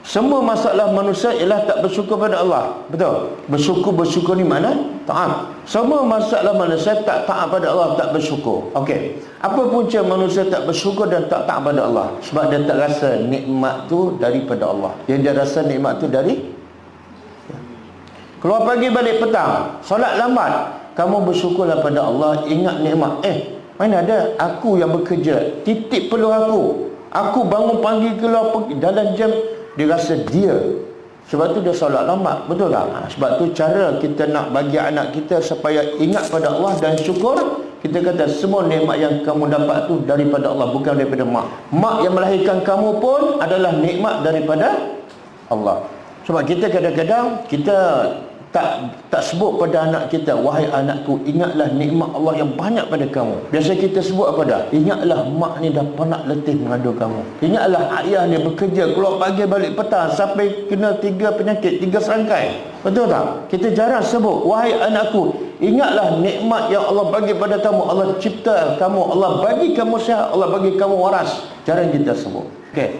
Semua masalah manusia ialah tak bersyukur pada Allah. Betul? Bersyukur ni mana? Taat. Semua masalah manusia tak taat pada Allah, tak bersyukur. Okey. Apa punca manusia tak bersyukur dan tak taat pada Allah? Sebab dia tak rasa nikmat tu daripada Allah. Yang dia rasa nikmat tu dari keluar pagi balik petang, solat lambat, kamu bersyukurlah pada Allah, ingat nikmat. Mana ada aku yang bekerja, titik peluh aku bangun pagi keluar pergi dalam jam, dia rasa dia. Sebab tu dia solat lambat. Betul tak? Sebab tu cara kita nak bagi anak kita supaya ingat pada Allah dan syukur, kita kata semua nikmat yang kamu dapat tu daripada Allah, bukan daripada mak. Mak yang melahirkan kamu pun adalah nikmat daripada Allah. Sebab kita kadang-kadang kita tak sebut pada anak kita, wahai anakku, ingatlah nikmat Allah yang banyak pada kamu. Biasa kita sebut apa dah? Ingatlah mak ni dah penat letih mengadu kamu. Ingatlah ayah ni bekerja keluar pagi balik petang sampai kena 3 penyakit, 3 serangkai. Betul tak? Kita jarang sebut, wahai anakku, ingatlah nikmat yang Allah bagi pada kamu. Allah cipta kamu, Allah bagi kamu sihat, Allah bagi kamu waras. Jarang kita sebut. Okey.